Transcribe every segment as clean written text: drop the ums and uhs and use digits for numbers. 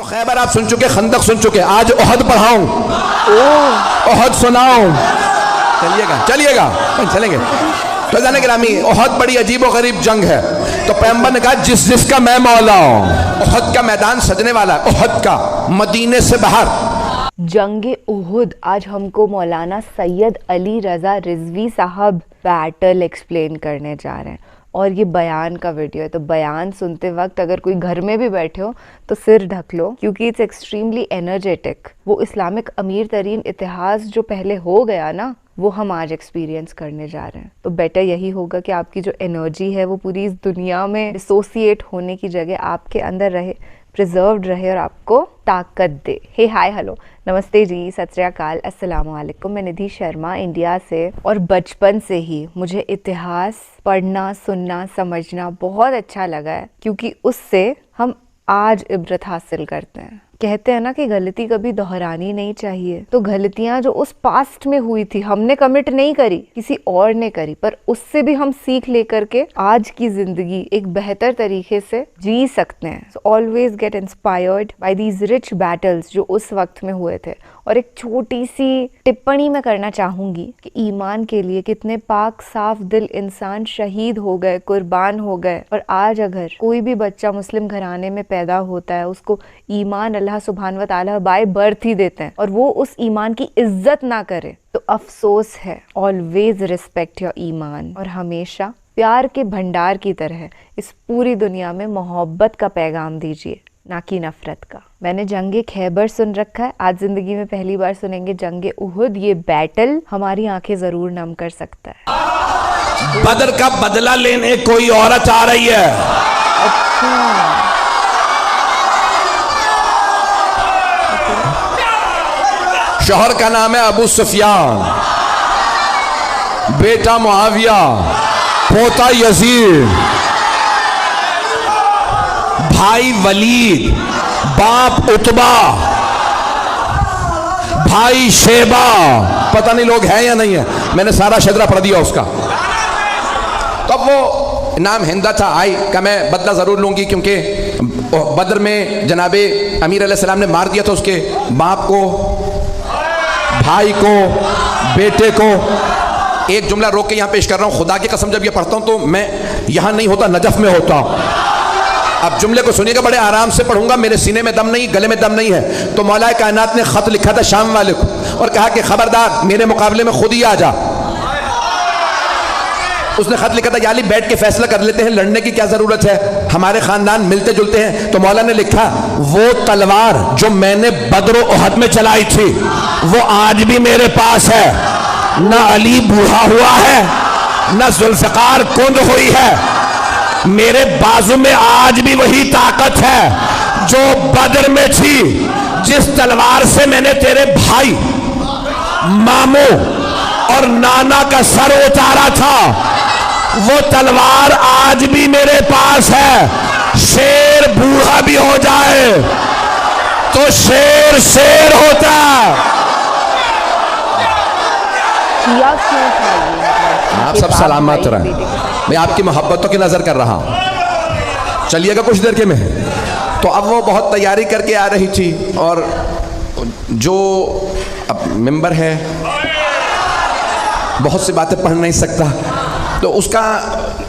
تو خیبر آپ سن چکے, خندق سن چکے, آج احد پڑھاؤں, احد سناؤں. چلیے گا چلیں گے. فیضان گرامی, احد بڑی عجیب و غریب جنگ ہے. تو پیغمبر نے کہا جس کا میں مولا ہوں. احد کا میدان سجنے والا ہے, احد کا, مدینے سے باہر. جنگ احد. آج ہم کو مولانا سید علی رضا رضوی صاحب بیٹل ایکسپلین کرنے جا رہے ہیں, اور یہ بیان کا ویڈیو ہے. تو بیان سنتے وقت اگر کوئی گھر میں بھی بیٹھے ہو تو سر ڈھک لو, کیونکہ اٹس ایکسٹریملی انرجیٹک. وہ اسلامک امیر ترین اتحاد جو پہلے ہو گیا نا, وہ ہم آج ایکسپیرینس کرنے جا رہے ہیں. تو بیٹر یہی ہوگا کہ آپ کی جو انرجی ہے وہ پوری اس دنیا میں ڈسوسیٹ ہونے کی جگہ آپ کے اندر رہے, پریزروڈ رہے, اور آپ کو طاقت دے. ہے ہائے ہلو نمستے جی, ست سری اکال, السلام علیکم. میں ندھی شرما انڈیا سے, اور بچپن سے ہی مجھے اتہاس پڑھنا, سننا, سمجھنا بہت اچھا لگا ہے, کیونکہ اس سے ہم آج عبرت حاصل کرتے ہیں. کہتے ہیں نا کہ غلطی کبھی دہرانی نہیں چاہیے. تو غلطیاں جو اس پاسٹ میں ہوئی تھی ہم نے کمٹ نہیں کری, کسی اور نے کری, پر اس سے بھی ہم سیکھ لے کر کے آج کی زندگی ایک بہتر طریقے سے جی سکتے ہیں. So always get inspired by these rich battles جو اس وقت میں ہوئے تھے. اور ایک چھوٹی سی ٹپنی میں کرنا چاہوں گی کہ ایمان کے لیے کتنے پاک صاف دل انسان شہید ہو گئے, قربان ہو گئے. اور آج اگر کوئی بھی بچہ مسلم گھرانے میں پیدا ہوتا ہے, اس کو ایمان اللہ سبحانہ و تعالیٰ بائی برتھ ہی دیتے ہیں, اور وہ اس ایمان کی عزت نہ کرے تو افسوس ہے. آلویز ریسپیکٹ یور ایمان, اور ہمیشہ پیار کے بھنڈار کی طرح اس پوری دنیا میں محبت کا پیغام دیجیے, نہ کہ نفرت کا. میں نے جنگ خیبر سن رکھا ہے, آج زندگی میں پہلی بار سنیں گے جنگ احد. یہ بیٹل ہماری آنکھیں ضرور نم کر سکتا ہے. بدر کا بدلہ لینے کوئی عورت آ رہی ہے. اچھا, شوہر کا نام ہے ابو سفیان, بیٹا معاویہ, پوتا یزید, بھائی ولید, باپ عتبہ, بھائی شیبہ. پتہ نہیں لوگ ہیں یا نہیں ہیں, میں نے سارا شجرہ پڑھ دیا اس کا. تو اب وہ نام ہندا تھا, آئی کہ میں بدلہ ضرور لوں گی, کیونکہ بدر میں جناب امیر علیہ السلام نے مار دیا تھا اس کے باپ کو, بھائی کو, بیٹے کو. ایک جملہ روک کے یہاں پیش کر رہا ہوں, خدا کی قسم جب یہ پڑھتا ہوں تو میں یہاں نہیں ہوتا, نجف میں ہوتا ہوں. اب جملے کو سنیے گا, بڑے آرام سے پڑھوں گا, میرے سینے میں دم نہیں, گلے میں دم نہیں ہے. تو مولا کائنات نے خط لکھا تھا شام والے کو, اور کہا کہ خبردار میرے مقابلے میں خود ہی آ جا. اس نے خط لکھا تھا, یا علی بیٹھ کے فیصلہ کر لیتے ہیں, لڑنے کی کیا ضرورت ہے, ہمارے خاندان ملتے جلتے ہیں. تو مولا نے لکھا, وہ تلوار جو میں نے بدر و احد میں چلائی تھی وہ آج بھی میرے پاس ہے. نہ علی بوڑھا ہوا ہے, نہ ذوالفقار کند ہوئی ہے, میرے بازو میں آج بھی وہی طاقت ہے جو بدر میں تھی. جس تلوار سے میں نے تیرے بھائی, ماموں اور نانا کا سر اتارا تھا, وہ تلوار آج بھی میرے پاس ہے. شیر بوڑھا بھی ہو جائے تو شیر شیر ہوتا ہے. آپ سب سلامت رہیں, میں آپ کی محبتوں کی نظر کر رہا ہوں. چلیے گا کچھ دیر کے میں. تو اب وہ بہت تیاری کر کے آ رہی تھی, اور جو اب ممبر ہے بہت سی باتیں پڑھ نہیں سکتا, تو اس کا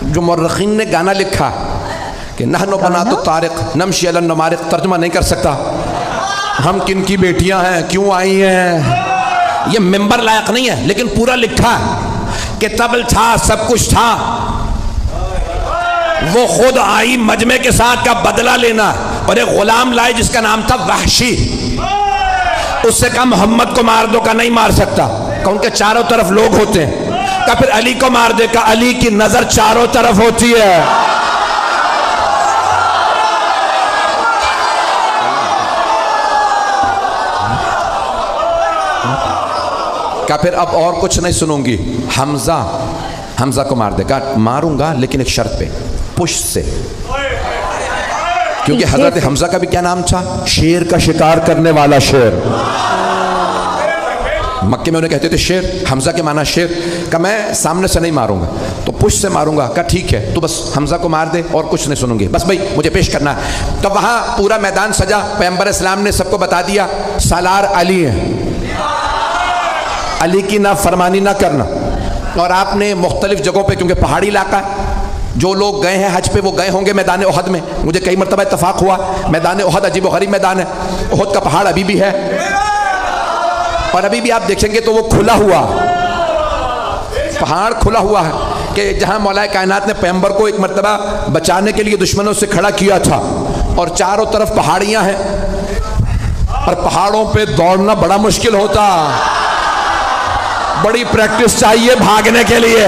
جو مورخین نے گانا لکھا کہ نحن بنات الطارق نمشی علی النمارق, ترجمہ نہیں کر سکتا, ہم کن کی بیٹیاں ہیں, کیوں آئی ہیں, یہ ممبر لائق نہیں ہے, لیکن پورا لکھا کہ طبل تھا, سب کچھ تھا, وہ خود آئی مجمع کے ساتھ کا بدلہ لینا, اور ایک غلام لائے جس کا نام تھا وحشی. اس سے کہا محمد کو مار دو, کا نہیں مار سکتا, کہ ان کے چاروں طرف لوگ ہوتے ہیں. کہ پھر علی کو مار دے, کا علی کی نظر چاروں طرف ہوتی ہے. کہ پھر اب اور کچھ نہیں سنوں گی, حمزہ کو مار دے. کہ ماروں گا لیکن ایک شرط پہ, پشت سے, کیونکہ حضرت حمزہ کا بھی کیا نام تھا, شیر کا شکار کرنے والا شیر. مکے میں انہیں کہتے تھے شیر، حمزہ کے معنی شیر، کہ میں سامنے سے نہیں ماروں گا تو پشت سے ماروں گا، کہ ٹھیک ہے تو بس حمزہ کو مار دے اور کچھ نہیں سنوں گے، بس بھائی مجھے پیش کرنا ہے۔ تو وہاں پورا میدان سجا، پیغمبر اسلام نے سب کو بتا دیا سالار علی ہے، علی کی نافرمانی نہ کرنا۔ اور آپ نے مختلف جگہوں پہ، کیونکہ پہاڑی علاقہ ہے، جو لوگ گئے ہیں حج پہ وہ گئے ہوں گے میدان احد میں، مجھے کئی مرتبہ اتفاق ہوا میدان احد عجیب و غریب میدان ہے، احد کا پہاڑ ابھی بھی ہے اور ابھی بھی آپ دیکھیں گے تو وہ کھلا ہوا پہاڑ کھلا ہوا ہے، کہ جہاں مولا کائنات نے پیغمبر کو ایک مرتبہ بچانے کے لیے دشمنوں سے کھڑا کیا تھا، اور چاروں طرف پہاڑیاں ہیں اور پہاڑوں پہ دوڑنا بڑا مشکل ہوتا، بڑی پریکٹس چاہیے بھاگنے کے لیے،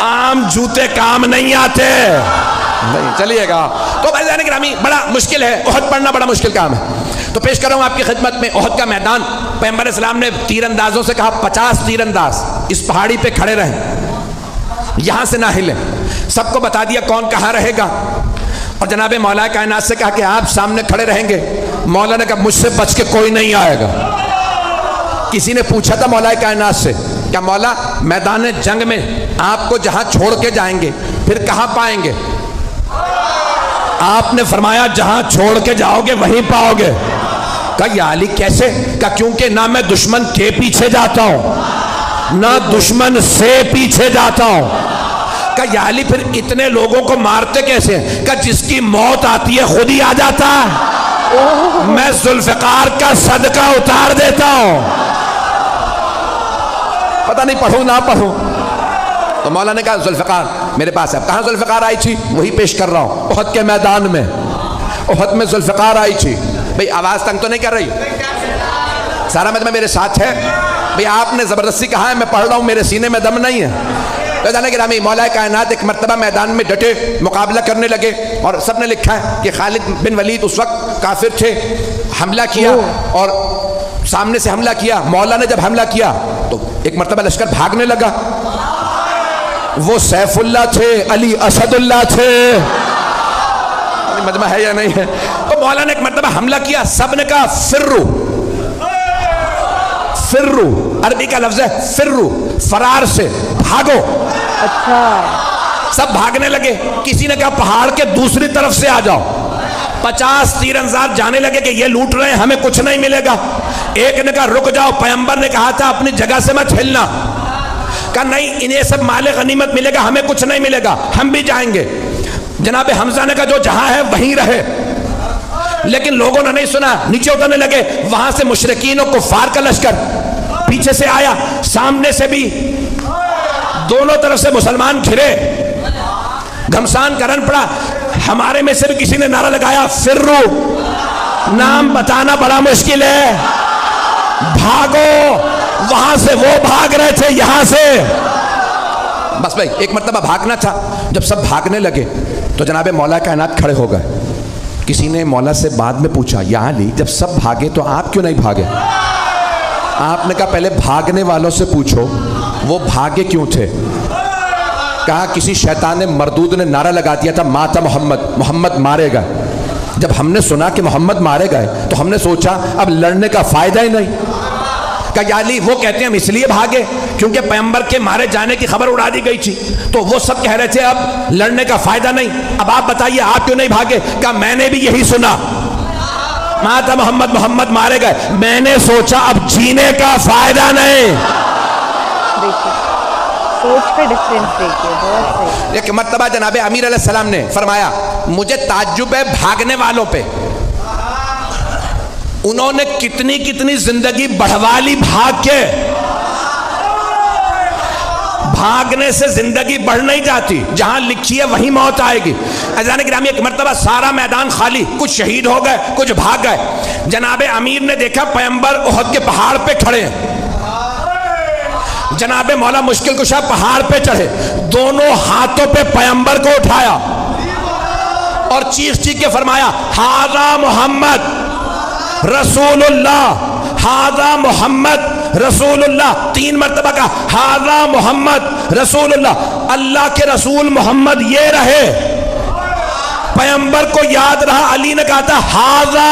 عام جوتے کام نہیں آتے، نہیں چلیے گا۔ تو بھائیان گرامی بڑا مشکل ہے، احد پڑھنا بڑا مشکل کام ہے۔ تو پیش کر رہا ہوں آپ کی خدمت میں احد کا میدان۔ پیغمبر اسلام نے تیر اندازوں سے کہا 50 تیر انداز اس پہاڑی پہ کھڑے رہیں، یہاں سے نہ ہلیں، سب کو بتا دیا کون کہاں رہے گا، اور جناب مولا کائنات سے کہا کہ آپ سامنے کھڑے رہیں گے۔ مولا نے کہا مجھ سے بچ کے کوئی نہیں آئے گا۔ کسی نے پوچھا تھا مولا کائنات سے، کیا مولا میدان جنگ میں آپ کو جہاں چھوڑ کے جائیں گے پھر کہاں پائیں گے؟ آپ نے فرمایا جہاں چھوڑ کے جاؤ گے وہیں پاؤ گے۔ کہا یا علی کیسے؟ کہا کیونکہ نہ میں دشمن کے پیچھے جاتا ہوں نہ دشمن سے پیچھے جاتا ہوں۔ کہا یا علی پھر اتنے لوگوں کو مارتے کیسے؟ کہا جس کی موت آتی ہے خود ہی آ جاتا ہے، میں ذوالفقار کا صدقہ اتار دیتا ہوں۔ پتہ نہیں پڑھوں نہ پڑھوں۔ تو مولا نے کہا ذوالفقار میرے پاس ہے۔ کہاں ذوالفقار آئی تھی؟ وہی پیش کر رہا ہوں، احد کے میدان میں، احد میں ذوالفقار آئی تھی۔ بھئی آواز تنگ تو نہیں کر رہی؟ سارا مجمع میرے ساتھ ہے؟ بھئی آپ نے زبردستی کہا ہے، میں پڑھ رہا ہوں، میرے سینے میں دم نہیں ہے۔ جانے گرامی مولا کائنات ایک مرتبہ میدان میں ڈٹے مقابلہ کرنے لگے، اور سب نے لکھا ہے کہ خالد بن ولید اس وقت کافر تھے، حملہ کیا اور سامنے سے حملہ کیا۔ مولا نے جب حملہ کیا تو ایک مرتبہ لشکر بھاگنے لگا، وہ سیف اللہ تھے، علی اسد اللہ تھے، مجمع ہے یا نہیں ہے؟ تو مولا نے ایک مرتبہ حملہ کیا، سب نے کہا فرو، فرو عربی کا لفظ ہے فرو، فرار سے بھاگو۔ اچھا، سب بھاگنے لگے۔ کسی نے کہا پہاڑ کے دوسری طرف سے آ جاؤ۔ 50 تیر انداز جانے لگے کہ یہ لوٹ رہے ہیں، ہمیں کچھ نہیں ملے گا۔ ایک نے کہا رک جاؤ، پیغمبر نے کہا تھا اپنی جگہ سے مت ہلنا۔ کہا نہیں، انہیں سب مال غنیمت ملے گا، ہمیں کچھ نہیں ملے گا، ہم بھی جائیں گے۔ جناب حمزہ نے کہا جو جہاں ہے وہیں رہے، لیکن لوگوں نے نہیں سنا، نیچے اترنے لگے۔ وہاں سے مشرکین و کفار کا لشکر پیچھے سے آیا، سامنے سے بھی، دونوں طرف سے مسلمان گھرے، گھمسان کرن پڑا۔ ہمارے میں سے بھی کسی نے نعرہ لگایا فرو، نام بتانا بڑا مشکل ہے، بھاگو۔ وہاں سے وہ بھاگ رہے تھے، یہاں سے بس بھائی ایک مرتبہ بھاگنا تھا۔ جب سب بھاگنے لگے تو جناب مولا کائنات کھڑے ہو گئے۔ کسی نے مولا سے بعد میں پوچھا یا علی جب سب بھاگے تو آپ کیوں نہیں بھاگے؟ آپ نے کہا پہلے بھاگنے والوں سے پوچھو وہ بھاگے کیوں تھے۔ کہا کسی شیطان مردود نے نعرہ لگا دیا تھا ماتا محمد، محمد مارے گئے۔ جب ہم نے سنا کہ محمد مارے گئے تو ہم نے سوچا اب لڑنے کا فائدہ ہی نہیں۔ کہا یا علی وہ کہتے ہیں ہم اس لیے بھاگے کیونکہ پیغمبر کے مارے جانے کی خبر اڑا دی گئی تھی، تو وہ سب کہہ رہے تھے اب لڑنے کا فائدہ نہیں، اب آپ بتائیے آپ کیوں نہیں بھاگے؟ کہا میں نے بھی یہی سنا، ماتا محمد، محمد مارے گئے، میں نے سوچا اب جینے کا فائدہ نہیں۔ سوچ کا ڈفرنس دیکھیے، بہت صحیح۔ ایک مرتبہ جناب امیر علیہ السلام نے فرمایا مجھے تعجب ہے بھاگنے والوں پہ، انہوں نے کتنی کتنی زندگی بڑھوا لی بھاگ کے۔ بھاگنے سے زندگی بڑھ نہیں جاتی، جہاں لکھی ہے وہیں موت آئے گی۔ عزیزان گرامی ایک مرتبہ سارا میدان خالی، کچھ شہید ہو گئے، کچھ بھاگ گئے۔ جناب امیر نے دیکھا پیغمبر احد کے پہاڑ پہ کھڑے ہیں۔ جناب مولا مشکل کشا پہاڑ پہ چڑھے، دونوں ہاتھوں پہ پیغمبر کو اٹھایا اور چیخ چیخ کے فرمایا ھذا محمد رسول اللہ، ھذا محمد رسول اللہ۔ 3 مرتبہ کہا ھذا محمد رسول اللہ، اللہ کے رسول محمد یہ رہے۔ پیغمبر کو یاد رہا، علی نے کہا تھا ھذا،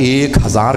1000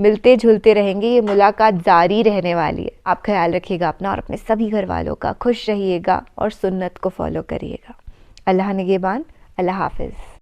ملتے جھلتے رہیں گے, یہ ملاقات جاری رہنے والی ہے. آپ خیال رکھیے گا اپنا اور اپنے سبھی گھر والوں کا, خوش رہیے گا اور سنت کو فالو کریے گا. اللہ نگہبان. اللہ حافظ.